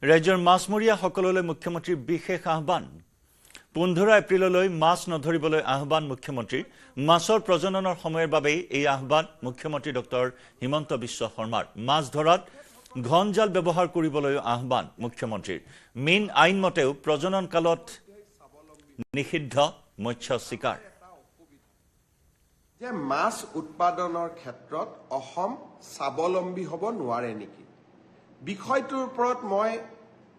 ৰাজ্যৰ মাছমৰীয়াসকললৈ মুখ্যমন্ত্ৰীৰ বিশেষ আহ্বান 15 এপ্ৰিললৈ মাছ নধৰিবলৈ আহ্বান মুখ্যমন্ত্ৰীৰ মাছৰ প্ৰজননৰ সময়ৰ বাবে এই আহ্বান মুখ্যমন্ত্ৰী ডক্টৰ হিমন্ত বিশ্ব শৰ্মাৰ মাছ ধৰাত ঘন জাল ব্যৱহাৰ কৰিবলৈ আহ্বান মুখ্যমন্ত্ৰীৰ মীন আইন মতেও প্ৰজনন কালত নিষিদ্ধ মৎস্য শিকাৰ যে মাছ উৎপাদনৰ ক্ষেত্ৰত অসম স্বাৱলম্বী হ'ব নোৱাৰে নেকি বিষয়টোৰ ওপৰত মই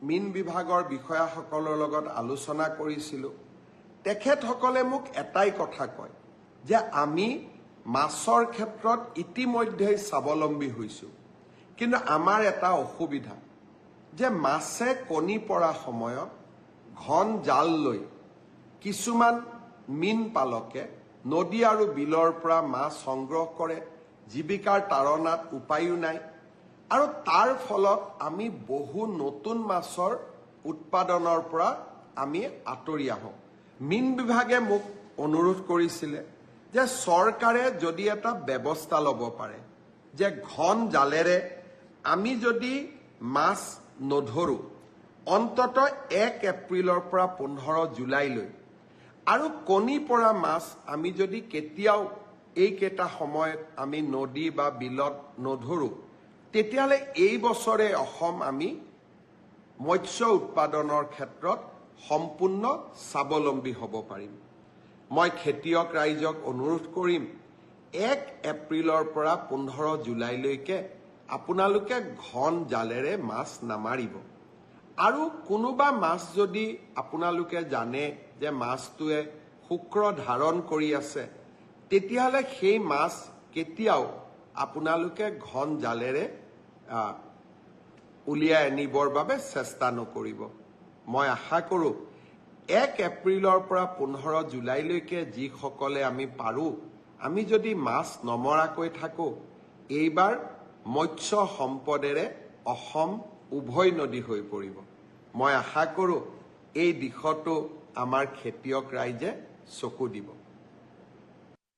মীন বিভাগৰ বিষয়াসকলৰ লগত আলোচনা কৰিছিলোঁ তেখেতসকলে মোক এটাই কথা কয় যে আমি মাছৰ ক্ষেত্ৰত ইতিমধ্যে স্বাৱলম্বী হৈছোঁ কিন্তু আমাৰ এটা অসুবিধা যে মাছে কণী পৰা সময়ত ঘন জাল লৈ কিছুমান মীন পালকে নদী আৰু বিলৰ পৰা মাছ সংগ্ৰহ কৰে জীৱিকাৰ তাৰণাত উপায়ো নাই আৰু তাৰ ফলত আমি বহু নতুন মাছৰ উৎপাদনৰ পৰা আমি আঁতৰি আহোঁ মীন বিভাগে মোক অনুৰোধ কৰিছিলে যে চৰকাৰে যদি এটা ব্যৱস্থা ল'ব পাৰে যে ঘন জালেৰে আমি যদি মাছ নধৰোঁ অন্ততঃ 1 এপ্ৰিলৰ পৰা 15 জুলাইলৈ আৰু কণী পৰা মাছ আমি যদি কেতিয়াও এইকেইটা সময়ত আমি নদী বা বিলত নধৰোঁ তেতিয়াহ'লে এই বছৰে অসম আমি মৎস্য উৎপাদনৰ ক্ষেত্ৰত সম্পূৰ্ণ স্বাৱলম্বী হ'ব পাৰিম মই খেতিয়ক ৰাইজক অনুৰোধ কৰিম 1 এপ্ৰিলৰ পৰা 15 জুলাইলৈকে আপোনালোকে ঘন জালেৰে মাছ নামাৰিব আৰু কোনোবা মাছ যদি আপোনালোকে জানে যে মাছটোৱে শুক্ৰ ধাৰণ কৰি আছে তেতিয়াহ'লে সেই মাছ কেতিয়াও আপোনালোকে ঘন জালেৰে উলিয়াই আনিবৰ বাবে চেষ্টা নকৰিব মই আশা কৰোঁ 1 এপ্ৰিলৰ পৰা 15 জুলাইলৈকে যিসকলে আমি পাৰোঁ আমি যদি মাছ নমৰাকৈ থাকোঁ এইবাৰ মৎস্য সম্পদেৰে অসম উভয় নদী হৈ পৰিব মই আশা কৰোঁ এই দিশতো আমাৰ খেতিয়ক ৰাইজে চকু দিব